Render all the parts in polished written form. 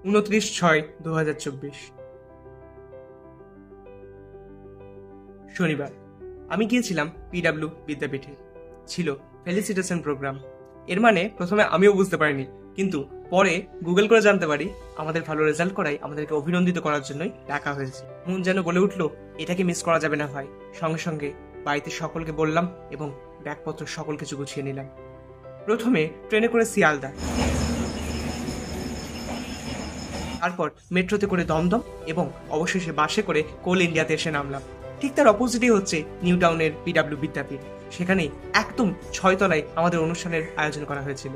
29/6/2024 শনিবার। আমি গিয়েছিলাম পিডাব্লিউ বিদ্যাপীঠে। ছিল ফেলিসিটেশন প্রোগ্রাম। এর মানে প্রথমে আমিও বুঝতে পারিনি, কিন্তু পরে গুগল করে জানতে পারি আমাদের ভালো রেজাল্ট করাই আমাদেরকে অভিনন্দিত করার জন্যই ডাকা হয়েছে। মন যেন বলে উঠলো, এটাকে মিস করা যাবে না ভাই। সঙ্গে সঙ্গে বাড়িতে সকলকে বললাম এবং ব্যাগপত্র সকল কিছু গুছিয়ে নিলাম। প্রথমে ট্রেনে করে শিয়ালদা, তারপর মেট্রোতে করে দমদম এবং অবশেষে বাসে করে কোল ইন্ডিয়াতে এসে নামলাম। ঠিক তার অপোজিটই হচ্ছে নিউ টাউনের পিডাব্লিউ বিদ্যাপীঠ। সেখানেই একদম 6 তলায় আমাদের অনুষ্ঠানের আয়োজন করা হয়েছিল।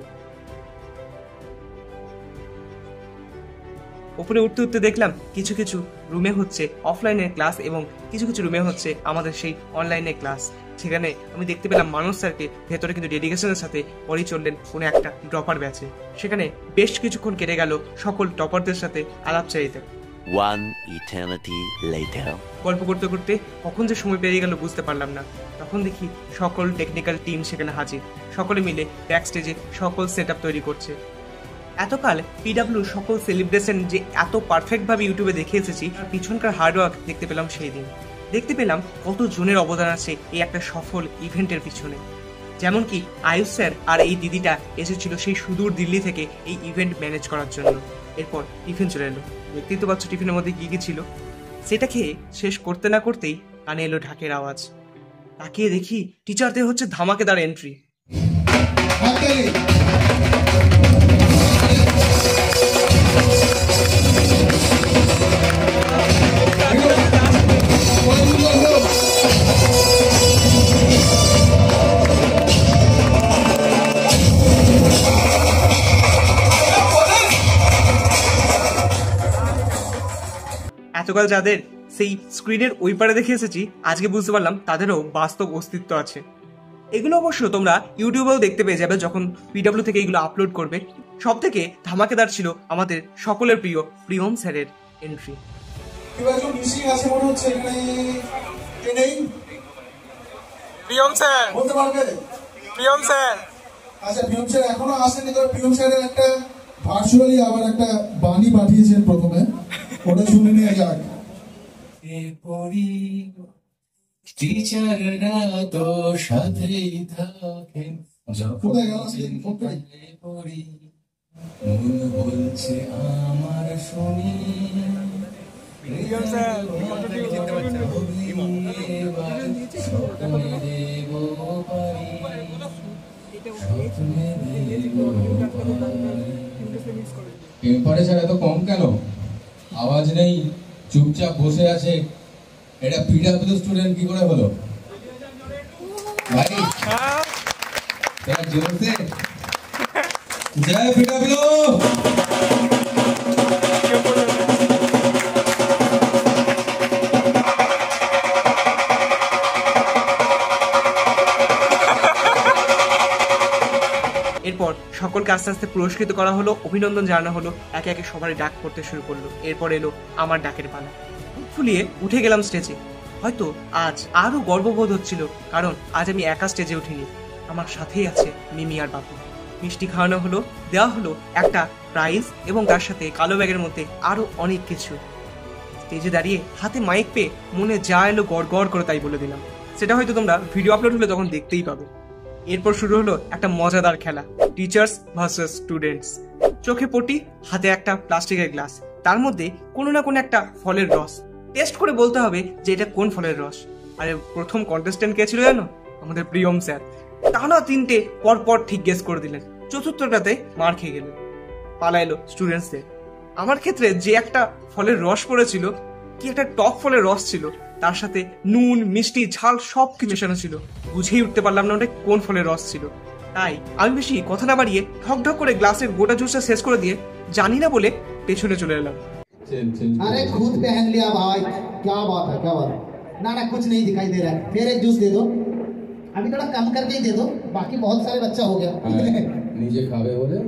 উপরে উঠতে উঠতে দেখলাম কিছু কিছু রুমে হচ্ছে অফলাইনের ক্লাস এবং কিছু কিছু রুমে হচ্ছে আমাদের সেই অনলাইনে ক্লাস। সেখানে আমি দেখতে পেলাম মানুষ স্যারকে ভেতরে কিন্তু ডেডিকেশনের সাথে পরেই চললেন কোনো একটা ড্রপার ব্যাচে। সেখানে বেশ কিছুক্ষণ কেটে গেল সকল টপারদের সাথে আলাপচারিতা। One eternity later. গল্প করতে করতে কখন যে সময় পেরিয়ে গেল বুঝতে পারলাম না। তখন দেখি সকল টেকনিক্যাল টিম সেখানে হাজির। সকলে মিলে ব্যাক স্টেজে সকল সেট তৈরি করছে। এতকাল পিডাব্লিউ সকল সেলিব্রেশন যে এত পারফেক্টভাবে ইউটিউবে দেখে এসেছি, তার পিছনকার হার্ডওয়ার্ক দেখতে পেলাম সেই দিন। দেখতে পেলাম কত জনের অবদান আছে এই একটা সফল ইভেন্টের পিছনে। যেমন কি আয়ুষ স্যার আর এই দিদিটা এসেছিল সেই সুদূর দিল্লি থেকে এই ইভেন্ট ম্যানেজ করার জন্য। এরপর টিফিন চলে এলো। দেখতেই তো পাচ্ছ টিফিনের মধ্যে কি কি ছিল। সেটা খেয়ে শেষ করতে না করতেই কানে এলো ঢাকের আওয়াজ। তাকিয়ে দেখি টিচারদের হচ্ছে ধামাকেদার এন্ট্রি। এতকাল যাদের সেই স্ক্রিনের ওই পারে দেখে এসেছি, আজকে বুঝতে পারলাম তাদেরও বাস্তব অস্তিত্ব আছে। এগুলো অবশ্য তোমরা ইউটিউবেও দেখতে পেয়ে যাবে যখন পিডাব্লিউ থেকে এগুলো আপলোড করবে। সব থেকে ধামাকেদার ছিল আমাদের সকলের প্রিয় প্রিয়ম স্যারের এন্ট্রি। প্রিয়ম স্যার, বলতে পারবে? প্রিয়ম স্যার, আচ্ছা প্রিয়ম স্যার এখনো আসেনি, তো প্রিয়ম স্যারের একটা ভার্চুয়ালি আবার একটা বাণী পাঠিয়েছেন, প্রথমে ওটা শুনে নিয়ে যাক। টিচাররা তো সাথেই থাকেন পড়ি, মন বলছে আমার শুনি, টেম্পারেচার এত কম কেন? আওয়াজ নেই, চুপচাপ বসে আছে। এটা পিডাব্লিউ স্টুডেন্ট কি করে হলো ভাই? জোরসে জয় পিডাব্লিউ। এরপর সকলকে আস্তে আস্তে পুরস্কৃত করা হলো, অভিনন্দন জানানো হলো, একে একে সবারই ডাক পড়তে শুরু করলো। এরপর এলো আমার ডাকের পালা। ফুলিয়ে উঠে গেলাম স্টেজে। হয়তো আজ আরো গর্ববোধ হচ্ছিল, কারণ আজ আমি একা স্টেজে উঠিনি, আমার সাথেই আছে মিমি আর বাপু। মিষ্টি খাওয়ানো হলো, দেওয়া হলো একটা প্রাইজ এবং তার সাথে কালো ব্যাগের মধ্যে আরো অনেক কিছু। স্টেজে দাঁড়িয়ে হাতে মাইক পেয়ে মনে যা এলো গড় গড় করে তাই বলে দিলাম। সেটা হয়তো তোমরা ভিডিও আপলোড হলে তখন দেখতেই পাবে। এরপর শুরু হলো একটা মজাদার খেলা, টিচার্স ভার্সেস স্টুডেন্টস। চোখে পটি, হাতে একটা প্লাস্টিকের গ্লাস, তার মধ্যে কোনো না কোনো একটা ফলের রস। টেস্ট করে বলতে হবে যে এটা কোন ফলের রস। আরে প্রথম কন্টেস্টেন্ট কে ছিল জানো? আমাদের প্রিয়ম স্যার। টানা 3টে পরপর ঠিক গেস করে দিলেন। চতুর্থটাতে মার খেয়ে গেলেন। পালা এলো স্টুডেন্টসদের। আমার ক্ষেত্রে যে একটা ফলের রস পড়েছিল, কি একটা টক ফলের রস ছিল, তার সাথে নুন মিষ্টি ঝাল সব কিছু মেশানো ছিল। বুঝেই উঠতে পারলাম না ওটা কোন ফলের রস ছিল। তাই আমি বেশি কথা না বাড়িয়ে ঠক ঠক করে গ্লাসের গোটা জুসটা শেষ করে দিয়ে জানি না বলে পেছনে চলে এলাম। अरे खुद पहन लिया भाई, क्या बात है, क्या बात है। ना ना कुछ नहीं दिखाई दे रहा है, फिर एक जूस दे दो, अभी थोड़ा कम करके ही दे दो, बाकी बहुत सारे बच्चा हो गया। নিজে খাবে বলে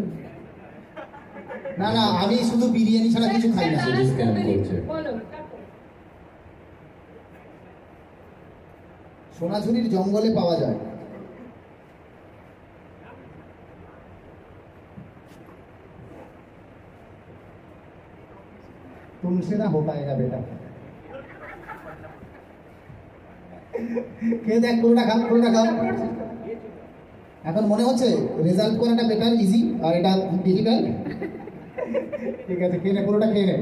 না না, আমি শুধু বিরিয়ানি ছাড়া কিছু খাই না। স্ক্যাম করছে। সোনাঝুরির জঙ্গলে পাওয়া যায়। तुमसे ना हो पाएगा बेटा খেয়ে দেখ পুরোটা খাও এখন মনে হচ্ছে রেজাল্ট করাটা বেটার ইজি আর এটা ডিফিকাল্ট ঠিক আছে খেয়ে নে পুরোটা খেয়ে নে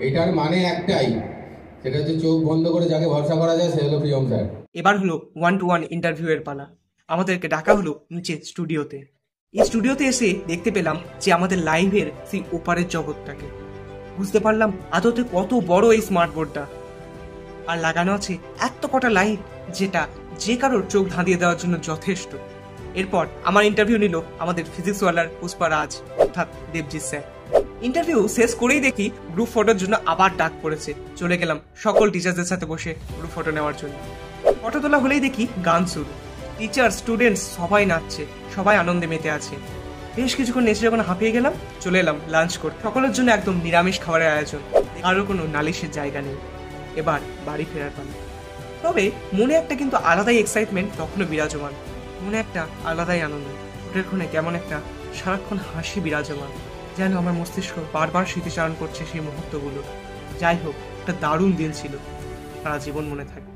এটার মানে একটাই, সেটা হচ্ছে চোখ বন্ধ করে যাকে ভরসা করা যায় সে হলো প্রিয়ম স্যার। এবার হলো 1-to-1 ইন্টারভিউ এর পালা। আমাদেরকে ডাকা হলো নিচে স্টুডিওতে। এই স্টুডিওতে এসে দেখতে পেলাম যে আমাদের লাইভের সেই ওপারের জগৎটাকে। বুঝতে পারলাম আদতে কত বড় এই স্মার্ট বোর্ডটা, আর লাগানো আছে এত কটা লাইট যেটা যে কারোর চোখ ধাঁধিয়ে দেওয়ার জন্য যথেষ্ট। এরপর আমার ইন্টারভিউ নিল আমাদের ফিজিক্সওয়ালার পুষ্পারাজ অর্থাৎ দেবজিৎ স্যার। ইন্টারভিউ শেষ করেই দেখি গ্রুপ ফটোর জন্য আবার ডাক পড়েছে। চলে গেলাম সকল টিচারদের সাথে বসে গ্রুপ ফটো নেওয়ার জন্য। ফটো তোলা হলেই দেখি গান শুরু, টিচার স্টুডেন্টস সবাই নাচছে, সবাই আনন্দে মেতে আছে। বেশ কিছুক্ষণ নেচে যখন হাঁপিয়ে গেলাম চলে এলাম লাঞ্চ করতে। সকলের জন্য একদম নিরামিষ খাবারের আয়োজন, কারো কোনো নালিশের জায়গা নেই। এবার বাড়ি ফেরার পালা। তবে মনে একটা কিন্তু আলাদাই এক্সাইটমেন্ট তখনও বিরাজমান, মনে একটা আলাদাই আনন্দ। ওটার ক্ষণে কেমন একটা সারাক্ষণ হাসি বিরাজমান, যেন আমার মস্তিষ্ক বারবার স্মৃতিচারণ করছে সেই মুহূর্তগুলো। যাই হোক, একটা দারুণ দিন ছিল, সারা জীবন মনে থাকবে।